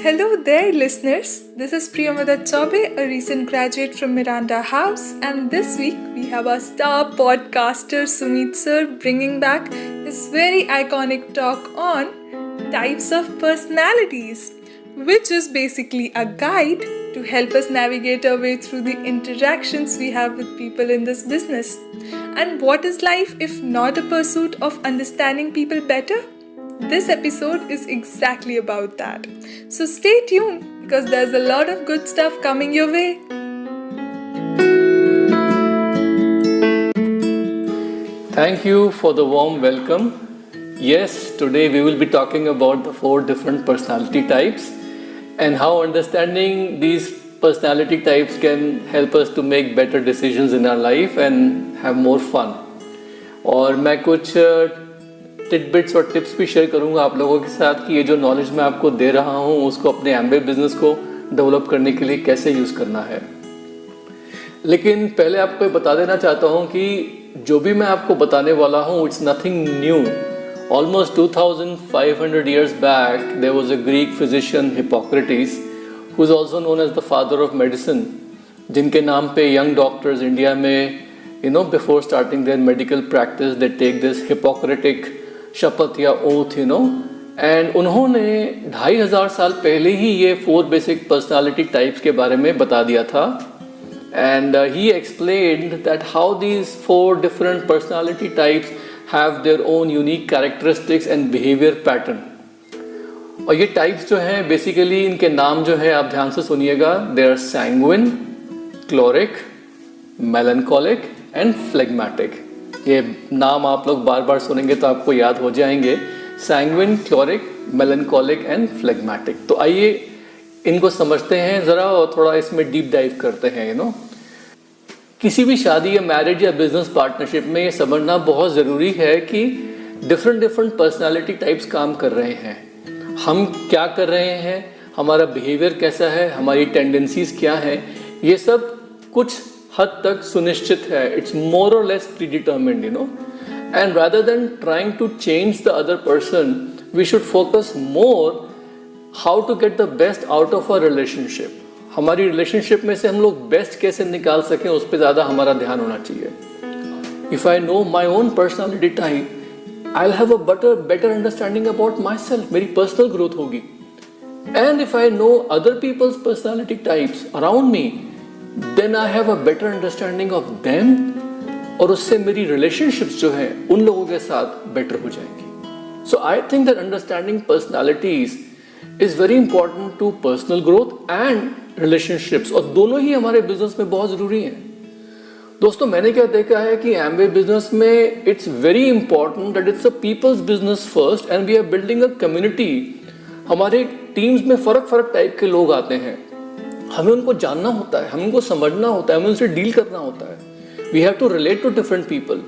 Hello there, listeners. This is Priyamada Chaube, a recent graduate from Miranda House, and this week we have our star podcaster Sumit Sir bringing back his very iconic talk on types of personalities, which is basically a guide to help us navigate our way through the interactions we have with people in this business. And what is life if not a pursuit of understanding people better? This episode is exactly about that. So stay tuned because there's a lot of good stuff coming your way. Thank you for the warm welcome. Yes, today we will be talking about the 4 different personality types and how understanding these personality types can help us to make better decisions in our life and have more fun. और मैं कुछ titbits और tips भी share करूंगा आप लोगों के साथ कि ये जो नॉलेज मैं आपको दे रहा हूँ उसको अपने एमबीए बिजनेस को डेवलप करने के लिए कैसे यूज़ करना है। लेकिन पहले आपको बता देना चाहता हूँ कि जो भी मैं आपको बताने वाला हूँ it's nothing new. Almost 2500 years back there was a Greek physician Hippocrates who is also known as the father of medicine, जिनके नाम पे यंग डॉक्टर्स इंडिया में before starting their medical practice they take this Hippocratic शपथ या oath and उन्होंने 2500 साल पहले ही ये 4 बेसिक पर्सनालिटी टाइप्स के बारे में बता दिया था। And he explained that how these 4 different personality types have their own unique characteristics and behaviour pattern. और ये टाइप्स जो हैं बेसिकली इनके नाम जो है आप ध्यान से सुनिएगा, they are sanguine, choleric, melancholic and phlegmatic. ये नाम आप लोग बार बार सुनेंगे तो आपको याद हो जाएंगे, sanguine, choleric, melancholic and phlegmatic. तो आइए इनको समझते हैं ज़रा और थोड़ा इसमें डीप डाइव करते हैं। किसी भी शादी या मैरिज या बिजनेस पार्टनरशिप में ये समझना बहुत ज़रूरी है कि डिफरेंट पर्सनालिटी टाइप्स काम कर रहे हैं। हम क्या कर रहे हैं, हमारा बिहेवियर कैसा है, हमारी टेंडेंसीज क्या है, ये सब कुछ हद तक सुनिश्चित है। It's more or less predetermined and rather than trying to change the other person we should focus more how to get the best out of a relationship. हमारी रिलेशनशिप में से हम लोग बेस्ट कैसे निकाल सकें उस पर ज़्यादा हमारा ध्यान होना चाहिए। If I know my own personality type I will have a better understanding about myself, मेरी पर्सनल ग्रोथ होगी। And if I know other people's personality types around me then I have a better understanding of them और उससे मेरी relationships जो हैं उन लोगों के साथ better हो जाएंगी। So I think that understanding personalities is very important to personal growth and relationships और दोनों ही हमारे business में बहुत ज़रूरी हैं। दोस्तों मैंने क्या देखा है कि Amway business में it's very important that it's a people's business first and we are building a community। हमारे teams में फ़र्क टाइप के लोग आते हैं, हमें उनको जानना होता है, हमें उनको समझना होता है, हमें उनसे डील करना होता है। We have to relate to different people.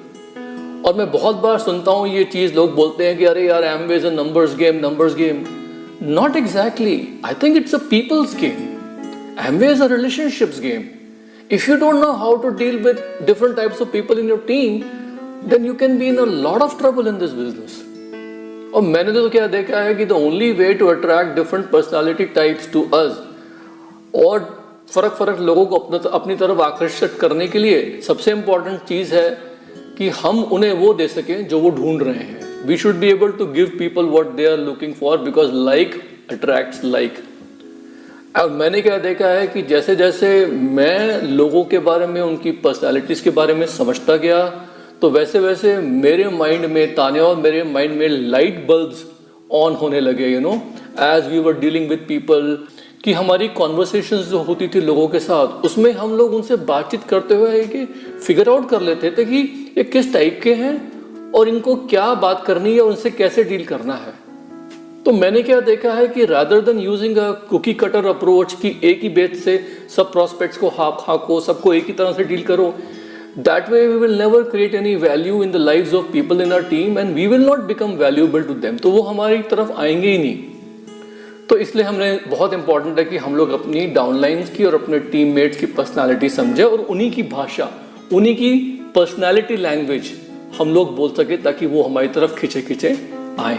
और मैं बहुत बार सुनता हूँ ये चीज़, लोग बोलते हैं कि अरे यार Amway is a numbers game. Not exactly, I think it's a people's game. Amway is a relationships game. If you don't know how to deal with different types of people in your team then you can be in a lot of trouble in this business. और मैंने तो क्या देखा है कि the only way to attract different personality types to us और फ़र्क लोगों को अपनी तरफ आकर्षित करने के लिए सबसे इम्पॉर्टेंट चीज़ है कि हम उन्हें वो दे सकें जो वो ढूंढ रहे हैं। We should be able to give people what they are looking for because like attracts like. अब मैंने क्या देखा है कि जैसे जैसे मैं लोगों के बारे में, उनकी पर्सनैलिटीज़ के बारे में समझता गया तो वैसे वैसे मेरे माइंड में, तान्या और मेरे माइंड में लाइट बल्ब्स ऑन होने लगे as we were dealing with people. कि हमारी कॉन्वर्सेशंस जो होती थी लोगों के साथ उसमें हम लोग उनसे बातचीत करते हुए कि फिगर आउट कर लेते थे कि ये किस टाइप के हैं और इनको क्या बात करनी है और उनसे कैसे डील करना है। तो मैंने क्या देखा है कि rather than using a cookie cutter approach कि एक ही बेस से सब प्रॉस्पेक्ट्स को हाको सबको एक ही तरह से डील करो, that way we will never create any value in the lives of people in our team and we will not become valuable to them. तो वो हमारी तरफ आएंगे ही नहीं। तो इसलिए हमने बहुत इंपॉर्टेंट है कि हम लोग अपनी डाउनलाइंस की और अपने टीममेट्स की पर्सनालिटी समझे और उन्हीं की भाषा, उन्हीं की पर्सनालिटी लैंग्वेज हम लोग बोल सके ताकि वो हमारी तरफ खिंचे आए।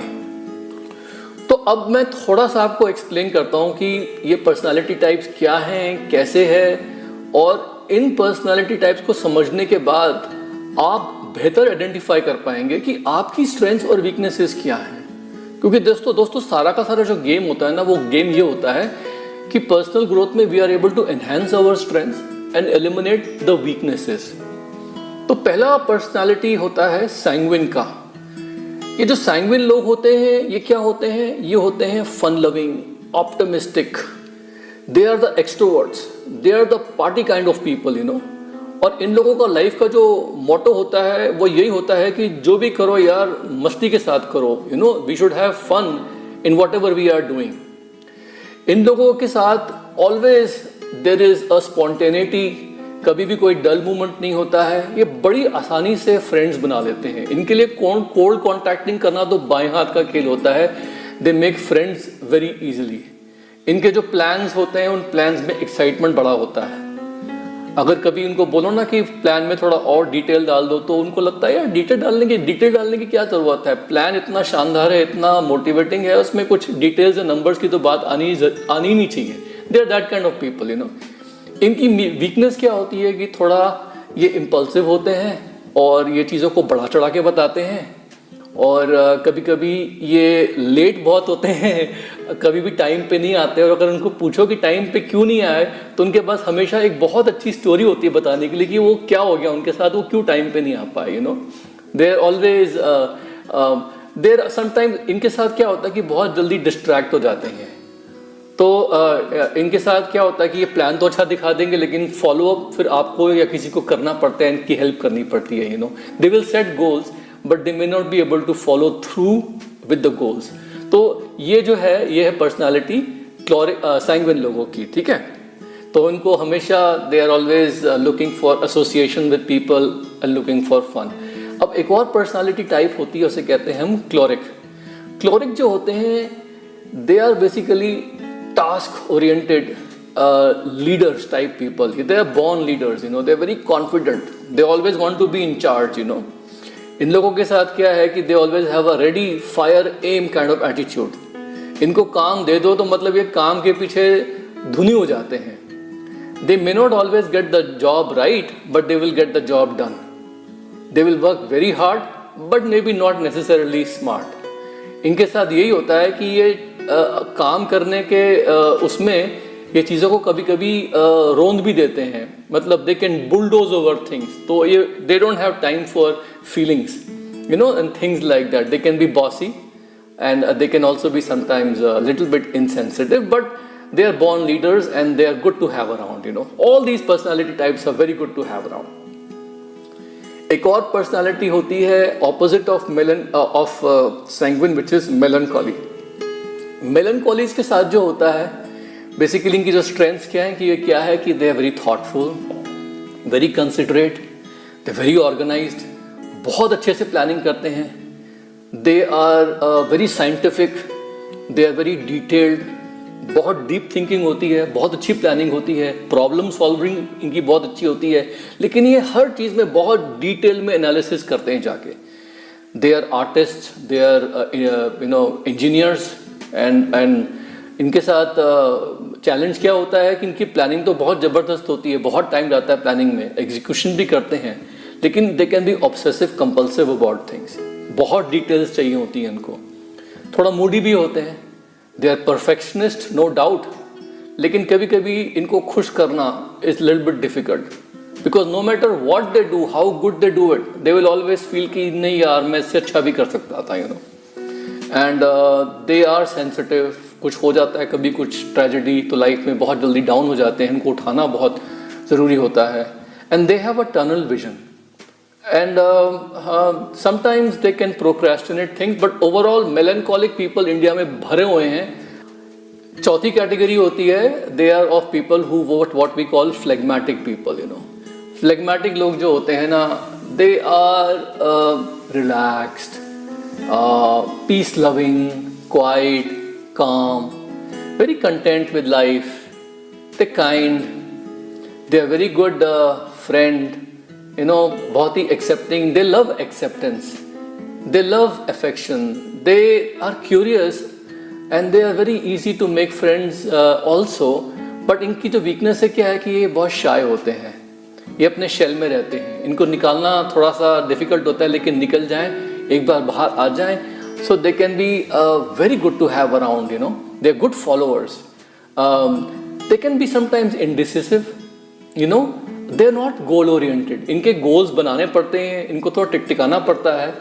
तो अब मैं थोड़ा सा आपको एक्सप्लेन करता हूँ कि ये पर्सनालिटी टाइप्स क्या हैं, कैसे है, और इन पर्सनालिटी टाइप्स को समझने के बाद आप बेहतर आइडेंटिफाई कर पाएंगे कि आपकी स्ट्रेंथ्स और वीकनेसेस क्या हैं। क्योंकि दोस्तों सारा का सारा जो गेम होता है ना, वो गेम ये होता है कि पर्सनल ग्रोथ में we are able to enhance our strengths and eliminate the weaknesses. तो पहला पर्सनालिटी होता है सैंग्विन का। ये जो सैंग्विन लोग होते हैं, ये क्या होते हैं? ये होते हैं fun loving, optimistic, they are the extroverts, they are the party kind of people, you know. और इन लोगों का लाइफ का जो मोटो होता है वो यही होता है कि जो भी करो यार मस्ती के साथ करो, you know, we should have fun in whatever we are doing. इन लोगों के साथ always there is a spontaneity, कभी भी कोई डल मूवमेंट नहीं होता है। ये बड़ी आसानी से फ्रेंड्स बना लेते हैं। इनके लिए कोल्ड कॉन्टैक्टिंग करना तो बाएं हाथ का खेल होता है। They make friends very easily. इनके जो प्लान्स होते हैं, उन प्लान्स में एक्साइटमेंट बड़ा होता है। अगर कभी इनको बोलो ना कि प्लान में थोड़ा और डिटेल डाल दो, तो उनको लगता है यार डिटेल डालने की क्या जरूरत है, प्लान इतना शानदार है, इतना मोटिवेटिंग है, उसमें कुछ डिटेल्स या नंबर्स की तो बात आनी नहीं चाहिए। They are that kind of people, you know. इनकी वीकनेस क्या होती है कि थोड़ा ये इम्पल्सिव होते हैं और ये चीज़ों को बढ़ा चढ़ा के बताते हैं, और कभी कभी ये लेट बहुत होते हैं, कभी भी टाइम पे नहीं आते। और अगर उनको पूछो कि टाइम पे क्यों नहीं आए, तो उनके पास हमेशा एक बहुत अच्छी स्टोरी होती है बताने के लिए कि वो क्या हो गया उनके साथ, वो क्यों टाइम पे नहीं आ पाए, you know. They are always देर समटाइम्स इनके साथ क्या होता है कि बहुत जल्दी डिस्ट्रैक्ट हो जाते हैं। तो इनके साथ क्या होता है कि ये प्लान तो अच्छा दिखा देंगे, लेकिन फॉलोअप फिर आपको या किसी को करना पड़ता है, इनकी हेल्प करनी पड़ती है, you know. They will set goals but they may not be able to follow through with the goals. तो ये जो है, ये है पर्सनालिटी सैंग्विन लोगों की, ठीक है। तो इनको हमेशा they are always looking for association with people and looking for fun. अब एक और पर्सनालिटी टाइप होती है, उसे कहते हैं हम क्लोरिक। क्लोरिक जो होते हैं, they are basically task oriented leaders type people. They are born leaders, you know. They are very confident. They always want to be in charge, you know. इन लोगों के साथ क्या है कि they always have a ready fire aim kind of attitude. इनको काम दे दो तो मतलब ये काम के पीछे धुनी हो जाते हैं। They may not always get the job right, but they will get the job done. They will work very hard, but maybe not necessarily smart. इनके साथ यही होता है कि ये काम करने के उसमें ये चीज़ों को कभी कभी रोंद भी देते हैं, मतलब they can bulldoze over things. तो ये they don't have time for feelings, you know, and things like that. They can B bossy and they can also be sometimes little bit insensitive, but they are born leaders and they are good to have around, you know. All these personality types are very good to have around. एक और personality होती है opposite of sanguine, which is melancholy. Melancholies के साथ जो होता है, basically इनकी जो स्ट्रेंथ्स क्या है कि ये क्या है कि they are very thoughtful, very considerate, they very organized, बहुत अच्छे से प्लानिंग करते हैं। They are very scientific, they are very detailed, बहुत डीप थिंकिंग होती है, बहुत अच्छी प्लानिंग होती है, प्रॉब्लम सॉल्विंग इनकी बहुत अच्छी होती है, लेकिन ये हर चीज़ में बहुत डिटेल में एनालिसिस करते हैं जाके। They are artist, they are you know engineers, and इनके साथ चैलेंज क्या होता है कि इनकी प्लानिंग तो बहुत ज़बरदस्त होती है, बहुत टाइम जाता है प्लानिंग में, एग्जीक्यूशन भी करते हैं, लेकिन they can be obsessive compulsive about things, बहुत डिटेल्स चाहिए होती हैं इनको। थोड़ा मूडी भी होते हैं, they are perfectionist no doubt, लेकिन कभी कभी इनको खुश करना is little bit difficult, because no matter what they do, how good they do it, they will always feel कि नहीं यार मैं इससे अच्छा भी कर सकता था, you know. And they are sensitive, कुछ हो जाता है कभी कुछ ट्रेजेडी तो लाइफ में बहुत जल्दी डाउन हो जाते हैं, इनको उठाना बहुत ज़रूरी होता है। And they have a tunnel vision, and sometimes they can procrastinate things, but overall melancholic people India में भरे हुए हैं। चौथी कैटेगरी होती है, they are of people who vote what we call phlegmatic people, you know. phlegmatic लोग जो होते हैं ना, they are relaxed, peace loving, quiet, calm, very content with life, they kind, they are very good friend, you know, बहुत ही accepting, they love acceptance, they love affection, they are curious and they are very easy to make friends also, but इनकी जो weakness है क्या है कि ये बहुत शाय होते हैं, ये अपने शेल में रहते हैं, इनको निकालना थोड़ा सा डिफिकल्ट होता है, लेकिन निकल जाएं, एक बार बाहर आ जाएं, so they can be very good to have around, you know, they're good followers. They can be sometimes indecisive, you know, they're not goal oriented, इनके goals बनाने पड़ते हैं, इनको थोड़ा टिकटिकाना पड़ता है,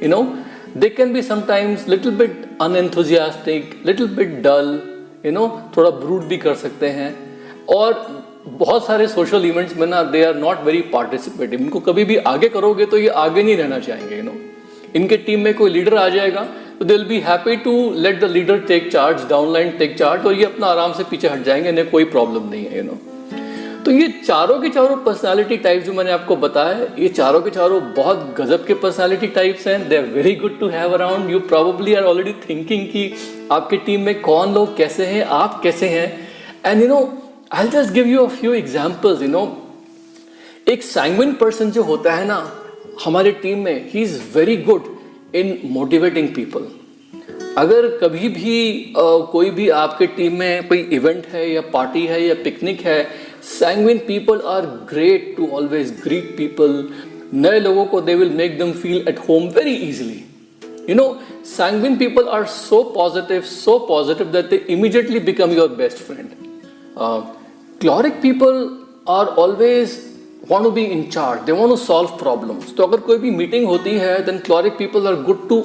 you know, they can be sometimes little bit unenthusiastic, little bit dull, you know, थोड़ा brood भी कर सकते हैं, और बहुत सारे सोशल इवेंट्स में ना they are not very participative, इनको कभी भी आगे करोगे तो ये आगे नहीं रहना चाहेंगे, यू नो, इनके टीम में कोई लीडर आ जाएगा तो they will be happy to let the leader take charge, downline take charge, और ये अपना आराम से पीछे हट जाएंगे, इन्हें कोई प्रॉब्लम नहीं है, यू नो। तो ये चारों के चारों पर्सनालिटी टाइप्स जो मैंने आपको बताया, ये चारों के चारों बहुत गजब के पर्सनालिटी टाइप्स हैं, they are very good to have around. You probably are already thinking कि आपकी टीम में कौन लोग कैसे हैं, आप कैसे हैं, and you know I will just give you a few examples, you know. एक सैंग्विन पर्सन जो होता है ना हमारी टीम में, he is very good in motivating people. अगर कभी भी कोई भी आपके टीम में कोई इवेंट है या पार्टी है या पिकनिक है, sanguine people are great to always greet people, नए लोगों को they will make them feel at home very easily, you know. Sanguine people are so positive that they immediately become your best friend. Choleric people are always want to be in charge, they want to solve problems. तो अगर कोई भी meeting होती है then choleric people are good to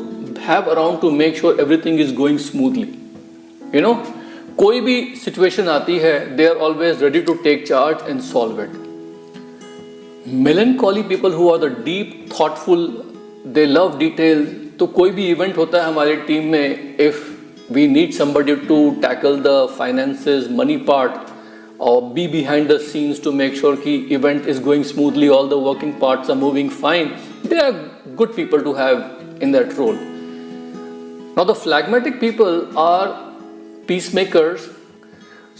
have around to make sure everything is going smoothly, you know. कोई भी situation आती है they are always ready to take charge and solve it. Melancholy people who are the deep thoughtful, they love details. तो कोई भी event होता है हमारी टीम में, if we need somebody to tackle the finances, money part, और be behind the scenes to make sure कि event is going smoothly, all the working parts are moving fine, they are good people to have in that role. Now the phlegmatic people are peace makers.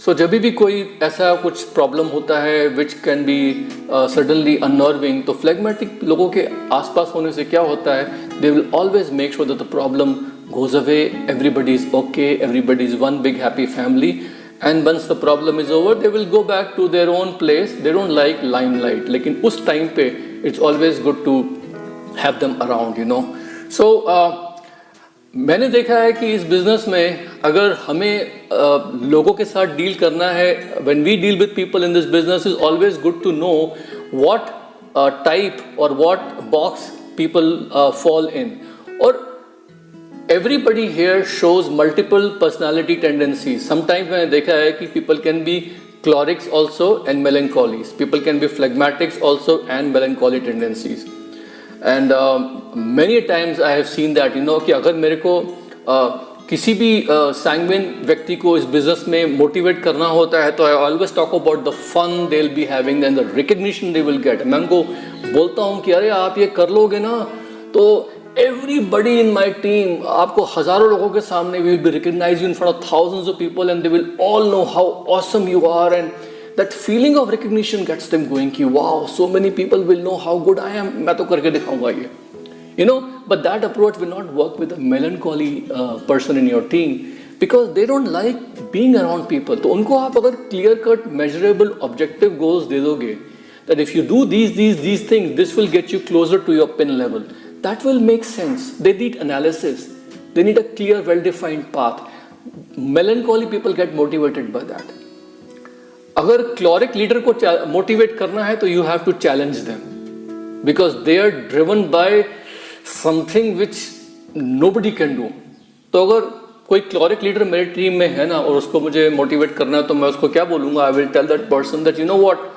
So जब भी कोई ऐसा कुछ problem होता है which can be suddenly unnerving, तो phlegmatic लोगों के आसपास होने से क्या होता है, दे will always make sure that the problem goes away, everybody is okay, everybody is one big happy family, and once the problem is over they will go back to their own place. They don't like limelight, लेकिन उस time पे it's always good to have them around, you know. So मैंने देखा है कि इस business में अगर हमें लोगों के साथ डील करना है, when we deal with people in this business, is always good to know what type or what box people fall in. और everybody here shows multiple personality tendencies. Sometimes मैंने देखा है कि people can be cholerics also and melancholies. People can be phlegmatics also and melancholy tendencies. And many times I have seen that, you know, कि अगर मेरे को किसी भी सैंग्विन व्यक्ति को इस बिजनेस में मोटिवेट करना होता है तो I always talk about the fun they will be having and the recognition they will get. मैं उनको बोलता हूँ कि अरे आप ये कर लोगे ना तो everybody in my team, आपको हजारों लोगों के सामने we will be recognize you in front of thousands of people and they will all know how awesome you are, and that feeling of recognition gets them going कि wow, so many people will know how good I am, मैं तो करके दिखाऊंगा ये, you know. But that approach will not work with a melancholy person in your team because they don't like being around people. तो उनको आप अगर clear cut measurable objective goals दे दोगे that if you do these things, this will get you closer to your pin level, that will make sense. They need analysis, they need a clear well-defined path. Melancholy people get motivated by that. अगर choleric leader को motivate करना है तो you have to challenge them because they are driven by something which nobody can do. तो अगर कोई choleric leader मेरे team में है ना और उसको मुझे motivate करना है तो मैं उसको क्या बोलूँगा, I will tell that person that you know what,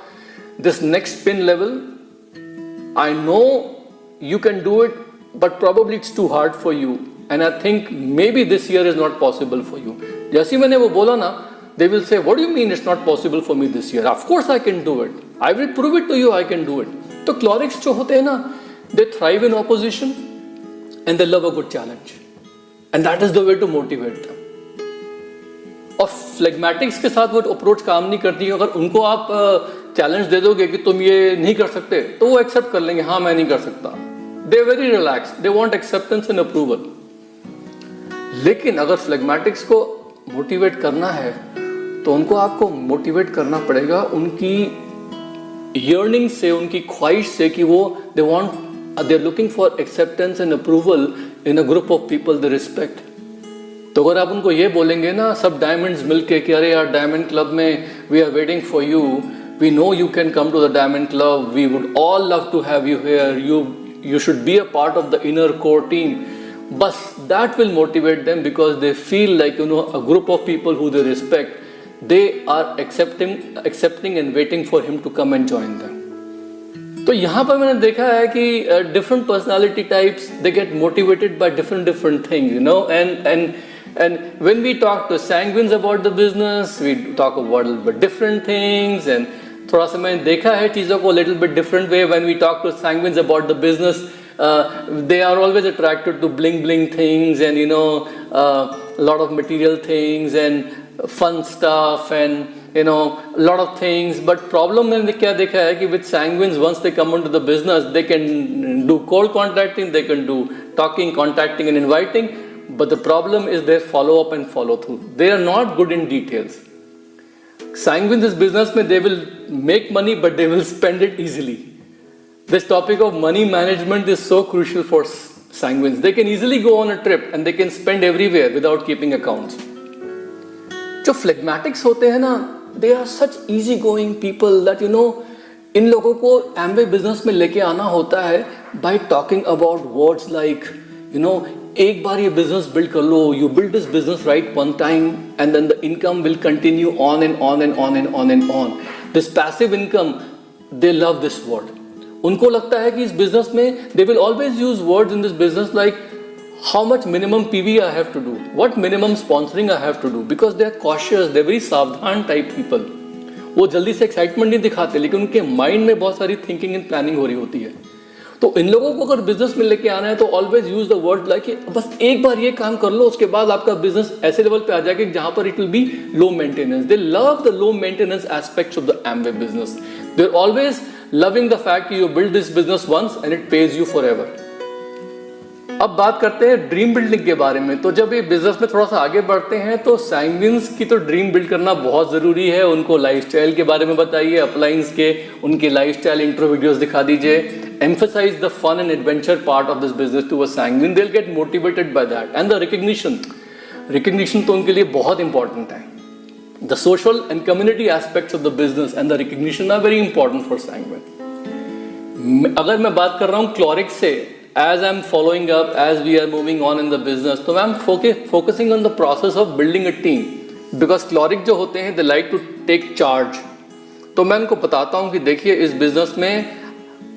this next pin level, I know you can do it, but probably it's too hard for you, and I think maybe this year is not possible for you. जैसे मैंने वो बोला ना, they will say, what do you mean it's not possible for me this year? Of course I can do it. I will prove it to you I can do it. तो cholerics जो होते हैं ना, they thrive in opposition and they love a good challenge, and that is the way to motivate them. और phlegmatics के साथ वो approach काम नहीं करती है. अगर उनको आप चैलेंज दे दोगे कि तुम ये नहीं कर सकते तो वो एक्सेप्ट कर लेंगे, हाँ मैं नहीं कर सकता. They are very relax, they want acceptance and approval. लेकिन अगर फ्लेगमेटिक्स को मोटिवेट करना है तो उनको आपको मोटिवेट करना पड़ेगा उनकी yearning से, उनकी ख्वाहिश से कि वो they are looking for acceptance and approval in a group of people they respect. तो अगर आप उनको ये बोलेंगे ना सब डायमंड्स मिलके कि अरे यार डायमंड क्लब में we are waiting for you, we know you can come to the diamond club, we would all love to have you here, you should be a part of the inner core team, बस that will motivate them because they feel like a group of people who they respect, they are accepting and waiting for him to come and join them. तो यहाँ पर मैंने देखा है कि different personality types they get motivated by different things, and when we talk to sanguines about the business, we talk about a little bit different things, and थोड़ा सा मैंने देखा है चीज़ों को little bit different way. When we talk to sanguines about the business, they are always attracted to bling things and lot of material things and fun stuff and lot of things. But problem मैंने क्या देखा है कि with sanguines, once they come into the business, they can do cold contacting, they can do talking, contacting and inviting, but the problem is their follow up and follow through. They are not good in details. Sanguines is business में they will make money but they will spend it easily. This topic of money management is so crucial for sanguines. They can easily go on a trip and they can spend everywhere without keeping accounts. जो phlegmatics होते हैं ना, they are such easy going people that इन लोगों को Amway business में लेके आना होता है by talking about words like एक बार ये business build कर लो, you build this business right one time and then the income will continue on and on and on and on and on. This passive income, they love this word. उनको लगता है कि इस business में they will always use words in this business like how much minimum PV I have to do, what minimum sponsoring I have to do, because they are cautious, they are very सावधान type people. वो जल्दी से excitement नहीं दिखाते लेकिन उनके mind में बहुत सारी thinking and planning हो रही होती है. तो इन लोगों को अगर बिजनेस में लेके आना है तो always use the word like बस एक बार ये काम कर लो, उसके बाद आपका बिजनेस ऐसे लेवल पे आ जाएगा जहां पर it will be low maintenance. They love the low maintenance aspects of the Amway business. They are always loving the fact कि you build this business once and it pays you forever. अब बात करते हैं dream building के बारे में. तो जब ये बिजनेस में थोड़ा सा आगे बढ़ते हैं तो सैंग्विन्स की तो ड्रीम बिल्ड करना बहुत ज़रूरी है. उनको लाइफस्टाइल के बारे में बताइए, अपलाइंस के उनके लाइफस्टाइल इंट्रो वीडियोस दिखा दीजिए. Emphasise the fun and adventure part of this business to a sanguine. They will get motivated by that. And the recognition तो उनके लिए बहुत इंपॉर्टेंट है. The social and community aspects of the business and the recognition are very important for sanguine. अगर मैं बात कर रहा हूँ क्लोरिक्स से, as I'm following up, as we are moving on in the business, so I'm focusing on the process of building a team, because Cloric जो होते हैं they like to take charge. तो मैं उनको बताता हूँ कि देखिए इस business में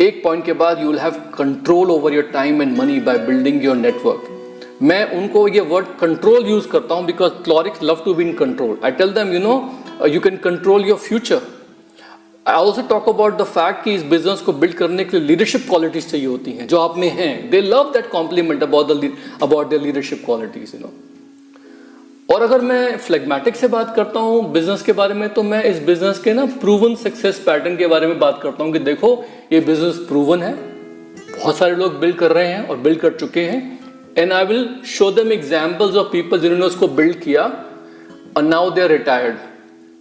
एक point के बाद you will have control over your time and money by building your network. मैं उनको ये word control use करता हूँ because Clorics love to be in control. I tell them you can control your future. I also talk about the fact कि इस business को build करने के लिए लीडरशिप क्वालिटीज चाहिए होती हैं जो आप में हैं. They love that compliment about their leadership qualities. और अगर मैं फ्लेगमेटिक से बात करता हूँ बिजनेस के बारे में तो मैं इस बिजनेस के ना प्रूवन सक्सेस पैटर्न के बारे में बात करता हूँ कि देखो ये बिजनेस प्रूवन है, बहुत सारे लोग बिल्ड कर रहे हैं और बिल्ड कर चुके हैं. And I will show them examples of people जिन्होंने उसको बिल्ड किया और now they are retired.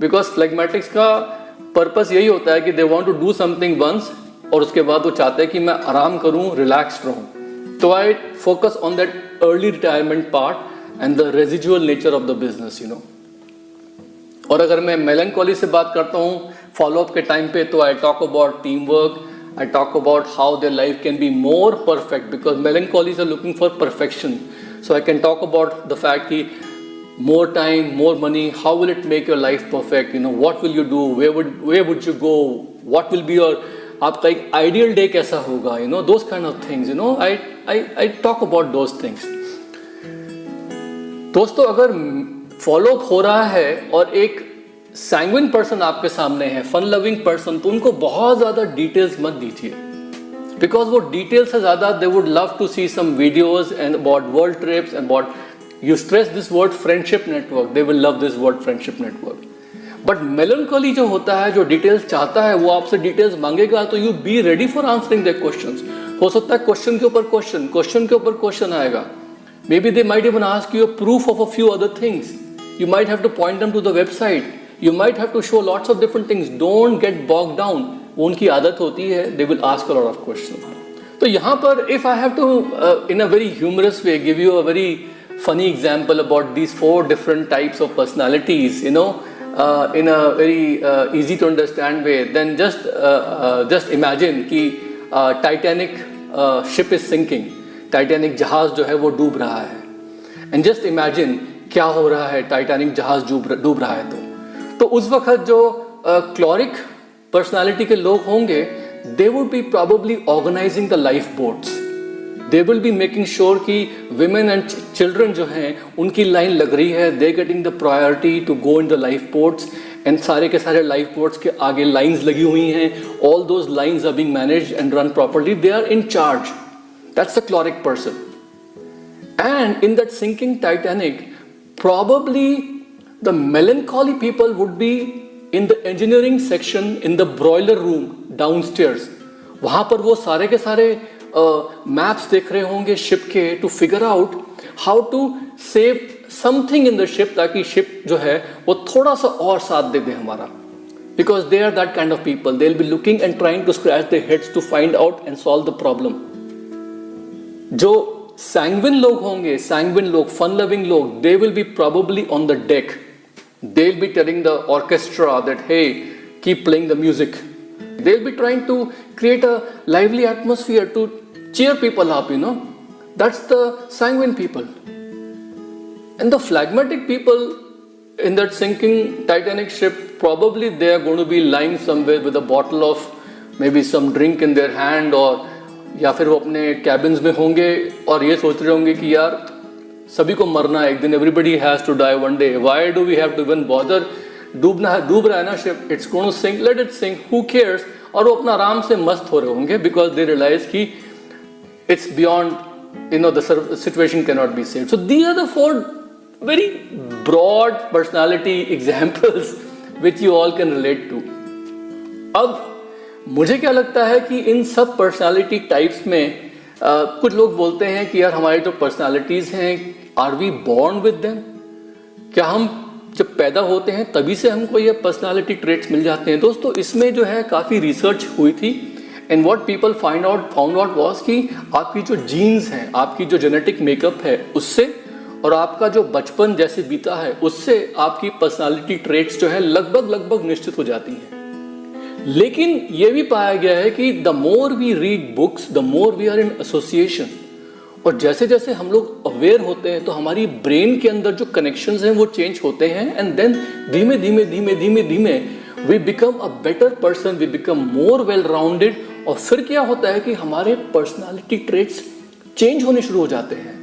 Because phlegmatics का पर्पस यही होता है कि they want to do something once और उसके बाद वो चाहते हैं कि मैं आराम करूं, रिलैक्स्ड रहूं. तो I focus on that early retirement part and the residual nature of the business. और अगर मैं मेलंकोली से बात करता हूं फॉलोअप के टाइम पे तो I talk about team work, I talk about how their life can be more perfect because melancholies are looking for perfection. So I can talk about the fact कि more time, more money, how will it make your life perfect, what will you do, where would you go, what will be your आपका एक ideal day कैसा होगा, those kind of things, I talk about those things. दोस्तों अगर follow up हो रहा है और एक sanguine person आपके सामने है, fun loving person, तो उनको बहुत ज़्यादा details मत दीजिए. Because वो details से ज़्यादा they would love to see some videos and about world trips and about you stress this word friendship network, they will love this word friendship network. But melancholy जो होता है, जो details चाहता है, वो आपसे details मांगेगा तो you be ready for answering their questions. हो सकता है question के ऊपर question के ऊपर question आएगा. Maybe they might even ask you a proof of a few other things. You might have to point them to the website. You might have to show lots of different things. Don't get bogged down. वो उनकी आदत होती है. They will ask a lot of questions. तो यहाँ पर if I have to in a very humorous way give you a very funny example about these 4 different types of personalities, in a very easy to understand way, then just imagine कि Titanic ship is sinking. Titanic जहाज जो है वो डूब रहा है. And just imagine क्या हो रहा है टाइटैनिक जहाज डूब रहा है तो उस वक्त जो क्लोरिक पर्सनालिटी के लोग होंगे, they would be probably organizing the lifeboats. They will be making sure कि women and children जो हैं उनकी लाइन लग रही है. They're getting the priority to go in the lifeboats and सारे के सारे lifeboats के आगे lines लगी हुई हैं. All those lines are being managed and run properly. They are in charge. That's the chloric person. And in that sinking Titanic, probably the melancholy people would be in the engineering section in the boiler room downstairs. वहाँ पर वो सारे के सारे maps देख रहे होंगे ship के to figure out how to save something in the ship ताकि ship जो है वो थोड़ा सा और साथ दे दे हमारा. Because they are that kind of people. They'll be looking and trying to scratch their heads to find out and solve the problem. जो sanguine लोग होंगे, sanguine लोग, fun loving लोग, they will be probably on the deck. They'll be telling the orchestra that hey, keep playing the music. They'll be trying to create a lively atmosphere to cheer people up, That's the sanguine people. And the phlegmatic people in that sinking Titanic ship, probably they are going to be lying somewhere with a bottle of maybe some drink in their hand, or या फिर वो अपने cabins में होंगे और ये सोच रहे होंगे कि यार सभी को मरना है एक दिन. Everybody has to die one day. Why do we have to even bother? डूब रहा है ना ship. It's going to sink, let it sink, who cares. और वो अपना आराम से मस्त हो रहे होंगे बिकॉज दे रियलाइज कि it's beyond the situation can not be saved. So these are the 4 very broad personality examples which you all can relate to. अब मुझे क्या लगता है कि इन सब पर्सनालिटी टाइप्स में कुछ लोग बोलते हैं कि यार हमारी जो पर्सनालिटीज हैं, are we born with them? क्या हम जब पैदा होते हैं तभी से हमको ये पर्सनालिटी ट्रेट्स मिल जाते हैं? दोस्तों, इसमें जो है काफ़ी रिसर्च हुई थी and what people found out was कि आपकी जो जीन्स हैं, आपकी जो जेनेटिक मेकअप है उससे और आपका जो बचपन जैसे बीता है उससे आपकी पर्सनालिटी ट्रेट्स जो है लगभग निश्चित हो जाती हैं. लेकिन यह भी पाया गया है कि the more we read books, the more we are in association. और जैसे जैसे हम लोग अवेयर होते हैं तो हमारी ब्रेन के अंदर जो कनेक्शंस हैं वो चेंज होते हैं एंड देन धीमे we become a better person, we become more well rounded. और फिर क्या होता है कि हमारे पर्सनालिटी ट्रेट्स चेंज होने शुरू हो जाते हैं.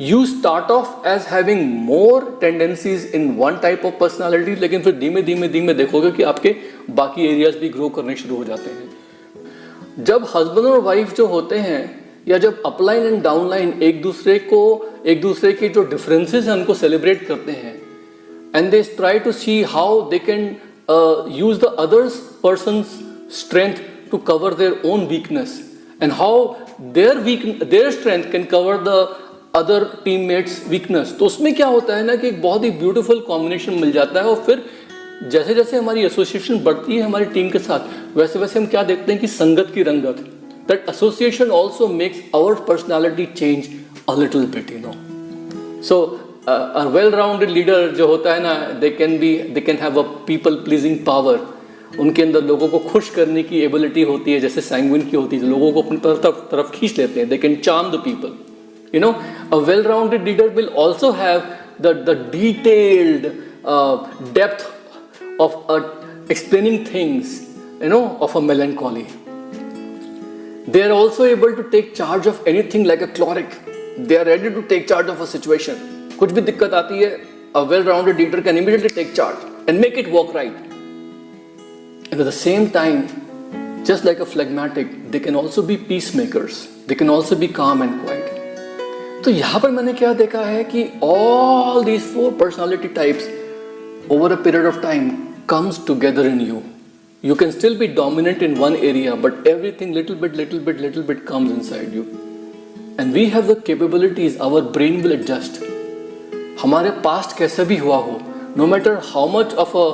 You start off as having more tendencies in one type of personality, लेकिन फिर धीमे देखोगे कि आपके बाकी एरियाज भी ग्रो करने शुरू हो जाते हैं. जब हस्बैंड और वाइफ जो होते हैं या जब अपलाइन एंड डाउनलाइन एक दूसरे के जो डिफरेंसेस हैं उनको सेलिब्रेट करते हैं and they try to see how they can use the others persons strength to cover their own weakness and how their strength can cover the other teammates weakness. तो उसमें क्या होता है ना कि एक बहुत ही ब्यूटीफुल कॉम्बिनेशन मिल जाता है. और फिर जैसे जैसे हमारी एसोसिएशन बढ़ती है हमारी टीम के साथ, वैसे वैसे हम क्या देखते हैं कि संगत की रंगत, that association also makes our personality change a little bit, so a well rounded leader जो होता है ना, they can have a people pleasing power. उनके अंदर लोगों को खुश करने की एबिलिटी होती है जैसे सैंग्विन की होती है. लोगों को अपनी तरफ खींच लेते हैं. They can charm the people. A well-rounded leader will also have the detailed depth of explaining things, of a melancholy. They are also able to take charge of anything like a chloric. They are ready to take charge of a situation. कुछ भी दिक्कत आती है, a well-rounded leader can immediately take charge and make it work right. And at the same time, just like a phlegmatic, they can also be peacemakers. They can also be calm and quiet. तो यहाँ पर मैंने क्या देखा है कि all these 4 personality types over a period of time comes together in you. You can still be dominant in one area, but everything little bit comes inside you. And we have the capabilities, our brain will adjust. हमारे past कैसे भी हुआ हो, no matter how much of a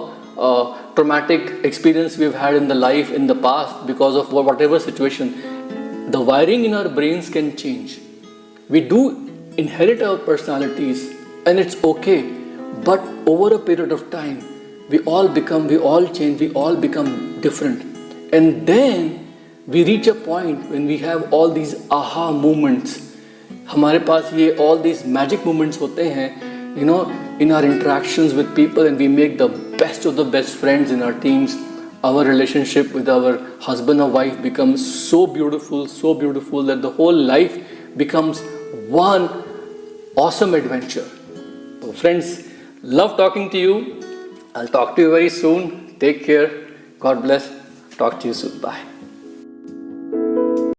traumatic experience we've had in the life in the past because of whatever situation, the wiring in our brains can change. We do inherit our personalities and it's okay, but over a period of time we all change, we all become different. And then we reach a point when we have all these aha moments. हमारे पास ये all these magic moments होते हैं, you know, in our interactions with people, and we make the best of the best friends in our teams. Our relationship with our husband or wife becomes so beautiful that the whole life becomes one awesome adventure. So friends, love talking to you. I'll talk to you very soon. Take care. God bless. Talk to you soon. Bye.